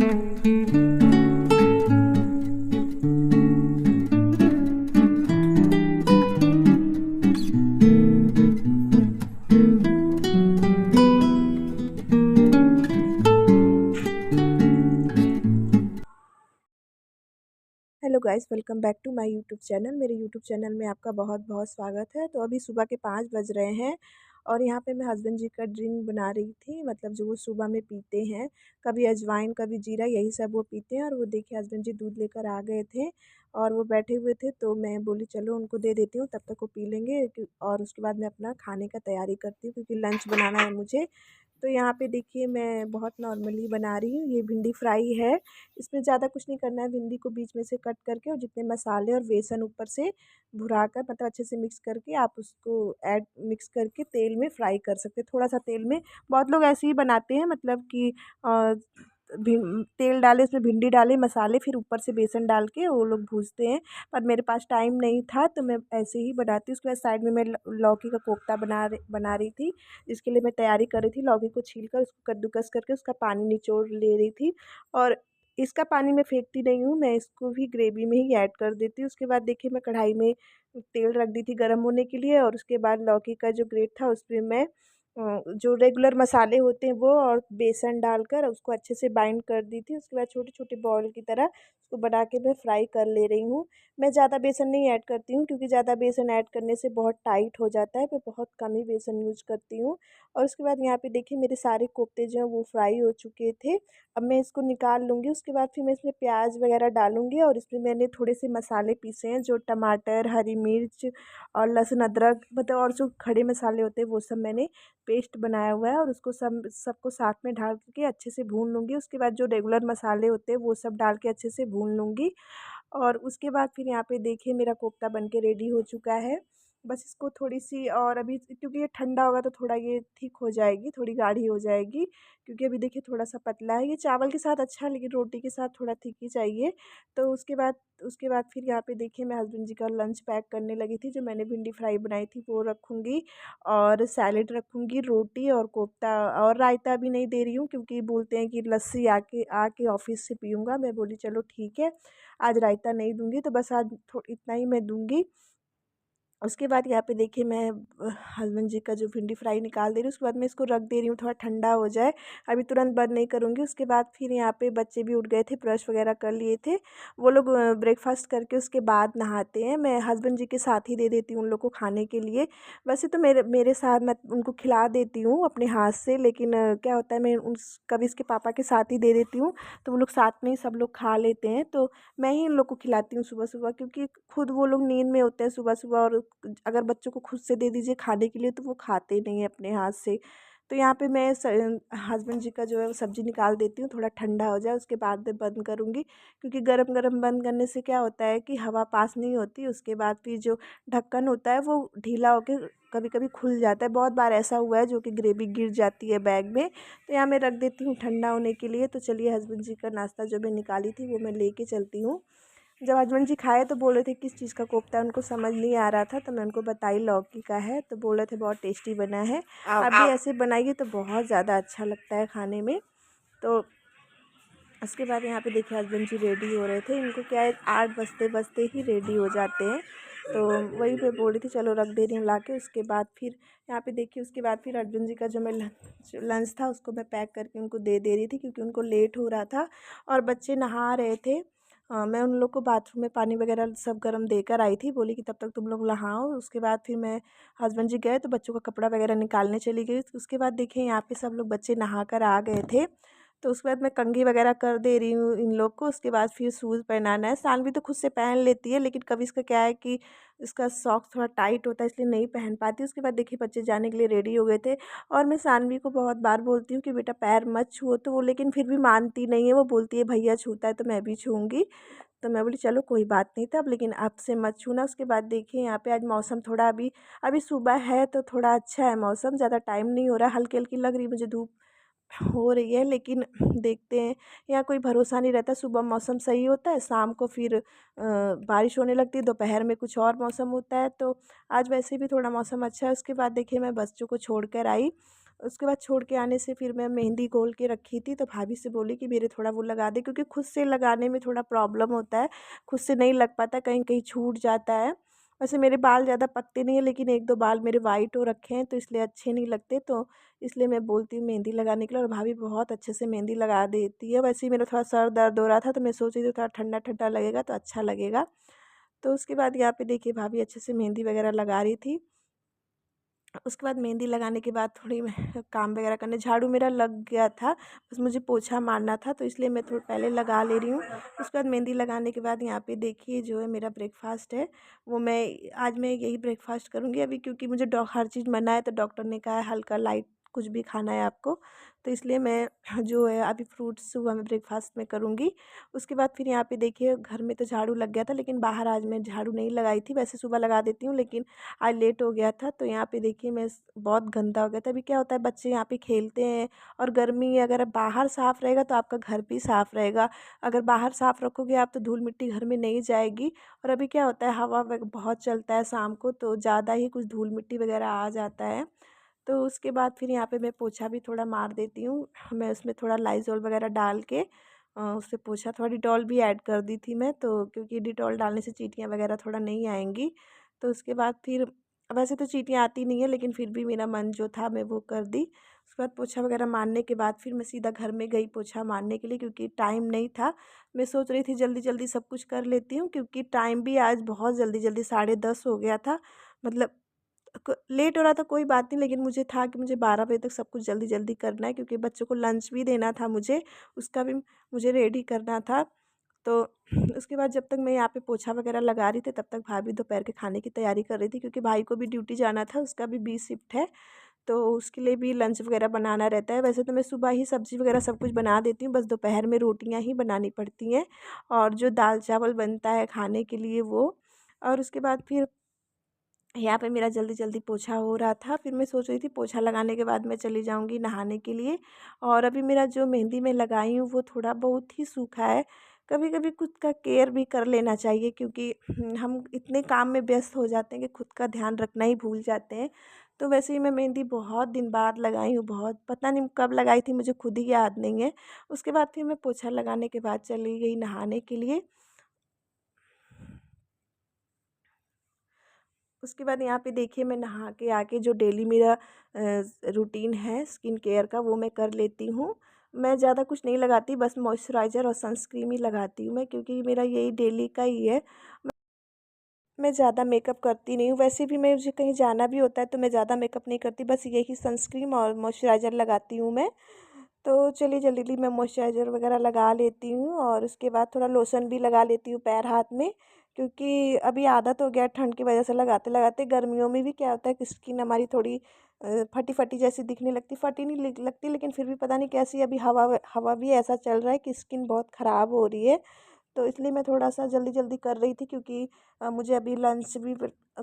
Hello guys, welcome back to my YouTube channel. मेरे YouTube channel में आपका बहुत बहुत स्वागत है। तो अभी सुबह के 5 बज रहे हैं और यहाँ पे मैं हस्बैंड जी का ड्रिंक बना रही थी, मतलब जो वो सुबह में पीते हैं। कभी अजवाइन, कभी जीरा, यही सब वो पीते हैं। और वो देखिए हस्बैंड जी दूध लेकर आ गए थे और वो बैठे हुए थे, तो मैं बोली चलो उनको दे देती हूँ, तब तक वो पी लेंगे। और उसके बाद मैं अपना खाने का तैयारी करती हूँ, क्योंकि लंच बनाना है मुझे। तो यहाँ पे देखिए मैं बहुत नॉर्मली बना रही हूँ। ये भिंडी फ्राई है। इसमें ज़्यादा कुछ नहीं करना है। भिंडी को बीच में से कट करके और जितने मसाले और बेसन ऊपर से भुरा कर, मतलब अच्छे से मिक्स करके, आप उसको ऐड मिक्स करके तेल में फ्राई कर सकते हैं, थोड़ा सा तेल में। बहुत लोग ऐसे ही बनाते हैं, मतलब कि तेल डाले, उसमें भिंडी डाले, मसाले, फिर ऊपर से बेसन डाल के वो लोग भूजते हैं। पर मेरे पास टाइम नहीं था, तो मैं ऐसे ही बनाती हूँ। उसके बाद साइड में मैं लौकी का कोफ्ता बना रही थी। इसके लिए मैं तैयारी कर रही थी। लौकी को छील कर उसको कद्दूकस करके उसका पानी निचोड़ ले रही थी। और इसका पानी मैं फेंकती नहीं हूँ, मैं इसको भी ग्रेवी में ही ऐड कर देती हूँ। उसके बाद देखिए मैं कढ़ाई में तेल रख दी थी गर्म होने के लिए, और उसके बाद लौकी का जो ग्रेट था उसमें मैं जो रेगुलर मसाले होते हैं वो और बेसन डालकर उसको अच्छे से बाइंड कर दी थी। उसके बाद छोटे छोटे बॉल की तरह उसको बना के मैं फ्राई कर ले रही हूँ। मैं ज़्यादा बेसन नहीं ऐड करती हूँ, क्योंकि ज़्यादा बेसन ऐड करने से बहुत टाइट हो जाता है। मैं बहुत कम ही बेसन यूज करती हूँ। और उसके बाद यहाँ पे देखिए मेरे सारे कोफ्ते जो हैं वो फ्राई हो चुके थे। अब मैं इसको निकाल लूँगी। उसके बाद फिर मैं इसमें प्याज वगैरह डालूँगी, और इसमें मैंने थोड़े से मसाले पीसे हैं, जो टमाटर, हरी मिर्च और लहसुन, अदरक, मतलब और जो खड़े मसाले होते हैं वो सब मैंने पेस्ट बनाया हुआ है। और उसको सबको साथ में डाल के अच्छे से भून लूँगी। उसके बाद जो रेगुलर मसाले होते हैं वो सब डाल के अच्छे से भून लूँगी। और उसके बाद फिर यहाँ पे देखिए मेरा कोफ्ता बन के रेडी हो चुका है। बस इसको थोड़ी सी, और अभी क्योंकि ये ठंडा होगा तो थोड़ा ये ठीक हो जाएगी, थोड़ी गाढ़ी हो जाएगी। क्योंकि अभी देखिए थोड़ा सा पतला है। ये चावल के साथ अच्छा है, लेकिन रोटी के साथ थोड़ा थिक ही चाहिए। तो उसके बाद फिर यहाँ पे देखिए मैं हस्बैंड जी का लंच पैक करने लगी थी। जो मैंने भिंडी फ्राई बनाई थी वो रखूँगी, और सैलेड रखूँगी, रोटी और कोफ्ता। और रायता भी नहीं दे रही हूँ, क्योंकि बोलते हैं कि लस्सी आके आके ऑफिस से पीऊँगा। मैं बोली चलो ठीक है, आज रायता नहीं दूँगी, तो बस आज इतना ही मैं दूँगी। उसके बाद यहाँ पे देखिए मैं हस्बैंड जी का जो भिंडी फ्राई निकाल दे रही हूँ। उसके बाद मैं इसको रख दे रही हूँ, थोड़ा ठंडा हो जाए। अभी तुरंत बंद नहीं करूँगी। उसके बाद फिर यहाँ पे बच्चे भी उठ गए थे, ब्रश वगैरह कर लिए थे। वो लोग ब्रेकफास्ट करके उसके बाद नहाते हैं। मैं हस्बैंड जी के साथ ही दे देती हूँ उन लोग को खाने के लिए। वैसे तो मेरे मेरे साथ मैं उनको खिला देती हूँ अपने हाथ से, लेकिन क्या होता है, मैं कभी इसके पापा के साथ ही दे देती हूँ, तो वो लोग साथ में ही सब लोग खा लेते हैं। तो मैं ही इन लोग को खिलाती हूँ सुबह सुबह, क्योंकि खुद वो लोग नींद में होते हैं सुबह सुबह। और अगर बच्चों को खुद से दे दीजिए खाने के लिए तो वो खाते नहीं हैं अपने हाथ से। तो यहाँ पे मैं हस्बैंड जी का जो है वो सब्ज़ी निकाल देती हूँ, थोड़ा ठंडा हो जाए उसके बाद मैं बंद करूँगी। क्योंकि गरम गरम बंद करने से क्या होता है कि हवा पास नहीं होती। उसके बाद फिर जो ढक्कन होता है वो ढीला होकर कभी कभी खुल जाता है। बहुत बार ऐसा हुआ है जो कि ग्रेवी गिर जाती है बैग में। तो यहाँ मैं रख देती हूँ ठंडा होने के लिए। तो चलिए हस्बैंड जी का नाश्ता जो मैं निकाली थी वो मैं लेके चलती हूँ। जब हस्बैंड जी खाए तो बोल रहे थे किस चीज़ का कोफ्ता है, उनको समझ नहीं आ रहा था। तो मैं उनको बताई लौकी का है, तो बोल रहे थे बहुत टेस्टी बना है। आप भी ऐसे बनाइए तो बहुत ज़्यादा अच्छा लगता है खाने में। तो उसके बाद यहाँ पे देखिए हस्बैंड जी रेडी हो रहे थे। इनको क्या है, 8 बजते बजते ही रेडी हो जाते हैं। तो वही मैं बोल रही थी चलो रख दे रही हूँ ला के। उसके बाद फिर यहाँ पे देखिए उसके बाद फिर हस्बैंड जी का जो मैं लंच था उसको मैं पैक करके उनको दे रही थी, क्योंकि उनको लेट हो रहा था और बच्चे नहा रहे थे। मैं उन लोग को बाथरूम में पानी वगैरह सब गर्म देकर आई थी। बोली कि तब तक तुम लोग नहाओ। उसके बाद फिर मैं हस्बैंड जी गए तो बच्चों का कपड़ा वगैरह निकालने चली गई। उसके बाद देखिए यहाँ पे सब लोग बच्चे नहा कर आ गए थे। तो उसके बाद मैं कंघी वगैरह कर दे रही हूँ इन लोग को। उसके बाद फिर शूज़ पहनाना है। सानवी तो खुद से पहन लेती है, लेकिन कभी इसका क्या है कि इसका सॉक्स थोड़ा टाइट होता है, इसलिए नहीं पहन पाती। उसके बाद देखिए बच्चे जाने के लिए रेडी हो गए थे। और मैं सानवी को बहुत बार बोलती हूँ कि बेटा पैर मत छुओ, तो वो लेकिन फिर भी मानती नहीं है। वो बोलती है भैया छूता है तो मैं भी छूँगी। तो मैं बोली चलो कोई बात नहीं तब, लेकिन अब से मत छूना। उसके बाद देखिए यहाँ पे आज मौसम थोड़ा अभी अभी सुबह है तो थोड़ा अच्छा है मौसम। ज़्यादा टाइम नहीं हो रहा, हल्की हल्की लग रही मुझे धूप हो रही है, लेकिन देखते हैं। यहाँ कोई भरोसा नहीं रहता। सुबह मौसम सही होता है, शाम को फिर बारिश होने लगती है, दोपहर में कुछ और मौसम होता है। तो आज वैसे भी थोड़ा मौसम अच्छा है। उसके बाद देखिए मैं बच्चों को छोड़ कर आई। उसके बाद छोड़ के आने से फिर मैं मेहंदी घोल के रखी थी, तो भाभी से बोली कि मेरे थोड़ा वो लगा दे, क्योंकि खुद से लगाने में थोड़ा प्रॉब्लम होता है, खुद से नहीं लग पाता, कहीं कहीं छूट जाता है। वैसे मेरे बाल ज़्यादा पकते नहीं हैं, लेकिन एक दो बाल मेरे वाइट हो रखे हैं, तो इसलिए अच्छे नहीं लगते, तो इसलिए मैं बोलती हूँ मेहंदी लगाने के लिए, और भाभी बहुत अच्छे से मेहंदी लगा देती है। वैसे ही मेरा थोड़ा सर दर्द हो रहा था, तो मैं सोच रही थी थोड़ा ठंडा ठंडा लगेगा तो अच्छा लगेगा। तो उसके बाद यहाँ पे देखिए भाभी अच्छे से मेहंदी वगैरह लगा रही थी। उसके बाद मेहंदी लगाने के बाद थोड़ी मैं काम वगैरह करने, झाड़ू मेरा लग गया था, बस मुझे पोछा मारना था, तो इसलिए मैं थोड़ा पहले लगा ले रही हूँ। उसके बाद मेहंदी लगाने के बाद यहाँ पे देखिए जो है मेरा ब्रेकफास्ट है, वो मैं यही ब्रेकफास्ट करूँगी अभी, क्योंकि मुझे हर चीज़ मना है, तो डॉक्टर ने कहा है हल्का लाइट कुछ भी खाना है आपको, तो इसलिए मैं जो है अभी फ्रूट्स सुबह में ब्रेकफास्ट में करूँगी। उसके बाद फिर यहाँ पे देखिए घर में तो झाड़ू लग गया था, लेकिन बाहर आज मैं झाड़ू नहीं लगाई थी, वैसे सुबह लगा देती हूँ, लेकिन आज लेट हो गया था, तो यहाँ पे देखिए बहुत गंदा हो गया था। अभी क्या होता है, बच्चे यहाँ पे खेलते हैं, और गर्मी अगर बाहर साफ़ रहेगा तो आपका घर भी साफ़ रहेगा। अगर बाहर साफ़ रखोगे आप तो धूल मिट्टी घर में नहीं जाएगी। और अभी क्या होता है, बहुत चलता है शाम को, तो ज़्यादा ही कुछ धूल मिट्टी वगैरह आ जाता है। तो उसके बाद फिर यहाँ पे मैं पोछा भी थोड़ा मार देती हूँ। मैं उसमें थोड़ा लाइज़ॉल वगैरह डाल के उससे पोछा, थोड़ा डिटॉल भी ऐड कर दी थी मैं, तो क्योंकि डिटॉल डालने से चींटियाँ वगैरह थोड़ा नहीं आएँगी। तो उसके बाद फिर वैसे तो चींटियाँ आती नहीं है, लेकिन फिर भी मेरा मन जो था मैं वो कर दी। उसके बाद पोछा वगैरह मारने के बाद फिर मैं सीधा घर में गई पोछा मारने के लिए, क्योंकि टाइम नहीं था। मैं सोच रही थी जल्दी-जल्दी सब कुछ कर लेती हूँ, क्योंकि टाइम भी आज बहुत जल्दी-जल्दी 10:30 हो गया था। मतलब लेट हो रहा था कोई बात नहीं, लेकिन मुझे था कि मुझे 12 बजे तक सब कुछ जल्दी-जल्दी करना है, क्योंकि बच्चों को लंच भी देना था मुझे, उसका भी मुझे रेडी करना था। तो उसके बाद जब तक मैं यहाँ पे पोछा वगैरह लगा रही थी, तब तक भाभी दोपहर के खाने की तैयारी कर रही थी, क्योंकि भाई को भी ड्यूटी जाना था, उसका भी बी शिफ्ट है, तो उसके लिए भी लंच वगैरह बनाना रहता है। वैसे तो मैं सुबह ही सब्ज़ी वगैरह सब कुछ बना देती हूँ, बस दोपहर में रोटियाँ ही बनानी पड़ती हैं, और जो दाल-चावल बनता है खाने के लिए वो। और उसके बाद फिर यहाँ पे मेरा जल्दी-जल्दी पोछा हो रहा था, फिर मैं सोच रही थी पोछा लगाने के बाद मैं चली जाऊँगी नहाने के लिए। और अभी मेरा जो मेहंदी मैं लगाई हूँ वो थोड़ा बहुत ही सूखा है। कभी-कभी खुद का केयर भी कर लेना चाहिए, क्योंकि हम इतने काम में व्यस्त हो जाते हैं कि खुद का ध्यान रखना ही भूल जाते हैं। तो वैसे ही मैं मेहंदी बहुत दिन बाद लगाई हूँ, बहुत पता नहीं कब लगाई थी, मुझे खुद ही याद नहीं है। उसके बाद फिर मैं पोछा लगाने के बाद चली गई नहाने के लिए। उसके बाद यहाँ पे देखिए मैं नहा के आके जो डेली मेरा रूटीन है स्किन केयर का, वो मैं कर लेती हूँ। मैं ज़्यादा कुछ नहीं लगाती, बस मॉइस्चराइज़र और सनस्क्रीन ही लगाती हूँ मैं, क्योंकि मेरा यही डेली का ही है। मैं ज़्यादा मेकअप करती नहीं हूँ, वैसे भी मैं मुझे कहीं जाना भी होता है तो मैं ज़्यादा मेकअप नहीं करती, बस यही सनस्क्रीन और मॉइस्चराइज़र लगाती हूँ मैं। तो चलिए जल्दी-जल्दी मैं मॉइस्चराइज़र वगैरह लगा लेती हूँ, और उसके बाद थोड़ा लोशन भी लगा लेती हूँ पैर हाथ में, क्योंकि अभी आदत हो गया है ठंड की वजह से लगाते-लगाते। गर्मियों में भी क्या होता है कि स्किन हमारी थोड़ी फटी-फटी जैसी दिखने लगती, फटी नहीं लगती, लेकिन फिर भी पता नहीं कैसी अभी हवा हवा भी ऐसा चल रहा है कि स्किन बहुत ख़राब हो रही है। तो इसलिए मैं थोड़ा-सा जल्दी-जल्दी कर रही थी, क्योंकि मुझे अभी लंच भी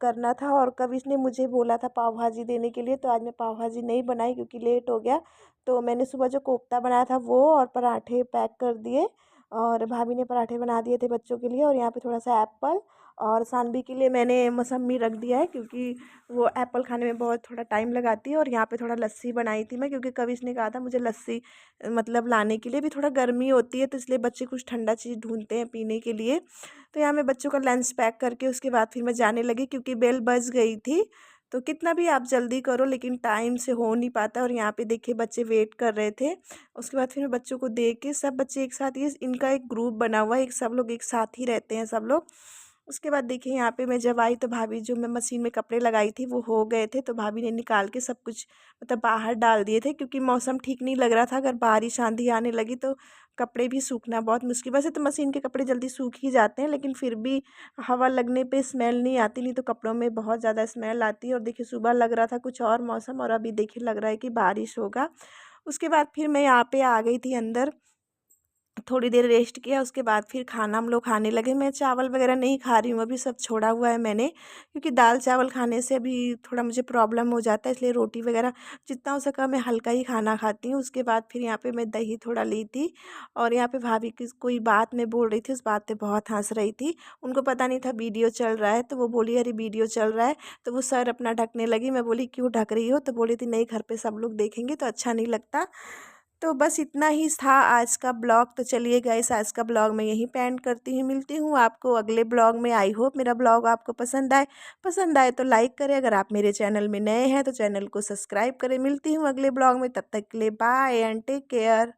करना था, और कब इसने मुझे बोला था पाव भाजी देने के लिए, तो आज मैं पाव भाजी नहीं बनाई क्योंकि लेट हो गया। तो मैंने सुबह जो कोफ्ता बनाया था वो और पराठे पैक कर दिए, और भाभी ने पराठे बना दिए थे बच्चों के लिए, और यहाँ पे थोड़ा-सा एप्पल और सानवी के लिए मैंने मौसम्मी रख दिया है, क्योंकि वो एप्पल खाने में बहुत थोड़ा टाइम लगाती है। और यहाँ पे थोड़ा लस्सी बनाई थी मैं, क्योंकि कविश ने कहा था मुझे लस्सी मतलब लाने के लिए, भी थोड़ा गर्मी होती है तो इसलिए बच्चे कुछ ठंडा चीज़ ढूंढते हैं पीने के लिए। तो यहाँ मैं बच्चों का लंच पैक करके उसके बाद फिर मैं जाने लगी, क्योंकि बेल बज गई थी। तो कितना भी आप जल्दी करो, लेकिन टाइम से हो नहीं पाता, और यहाँ पे देखिए बच्चे वेट कर रहे थे। उसके बाद फिर मैं बच्चों को दे के, सब बच्चे एक साथ, ये इनका एक ग्रुप बना हुआ है, एक सब लोग एक साथ ही रहते हैं सब लोग। उसके बाद देखिए यहाँ पे मैं जब आई तो भाभी, जो मैं मशीन में कपड़े लगाई थी वो हो गए थे, तो भाभी ने निकाल के सब कुछ मतलब बाहर डाल दिए थे, क्योंकि मौसम ठीक नहीं लग रहा था। अगर बारिश आंधी आने लगी तो कपड़े भी सूखना बहुत मुश्किल। वैसे तो मशीन के कपड़े जल्दी सूख ही जाते हैं, लेकिन फिर भी हवा लगने पे स्मेल नहीं आती, नहीं तो कपड़ों में बहुत ज़्यादा स्मेल आती है। और देखिए सुबह लग रहा था कुछ और मौसम, और अभी देखिए लग रहा है कि बारिश होगा। उसके बाद फिर मैं यहाँ पे आ गई थी अंदर, थोड़ी देर रेस्ट किया, उसके बाद फिर खाना हम लोग खाने लगे। मैं चावल वगैरह नहीं खा रही हूँ, अभी सब छोड़ा हुआ है मैंने, क्योंकि दाल चावल खाने से अभी थोड़ा मुझे प्रॉब्लम हो जाता है, इसलिए रोटी वगैरह जितना हो सका मैं हल्का ही खाना खाती हूँ। उसके बाद फिर यहाँ पे मैं दही थोड़ा ली थी, और यहाँ पे भाभी की कोई बात मैं बोल रही थी, उस बात पे बहुत हंस रही थी। उनको पता नहीं था वीडियो चल रहा है, तो वो बोली अरे वीडियो चल रहा है, तो वो सर अपना ढकने लगी। मैं बोली क्यों ढक रही हो, तो बोली थी नहीं घर पे सब लोग देखेंगे तो अच्छा नहीं लगता। तो बस इतना ही था आज का ब्लॉग। तो चलिए गाइस, आज का ब्लॉग मैं यहीं पे एंड करती हूँ। मिलती हूँ आपको अगले ब्लॉग में। आई होप मेरा ब्लॉग आपको पसंद आए तो लाइक करें। अगर आप मेरे चैनल में नए हैं तो चैनल को सब्सक्राइब करें। मिलती हूँ अगले ब्लॉग में, तब तक के लिए बाय एंड टेक केयर।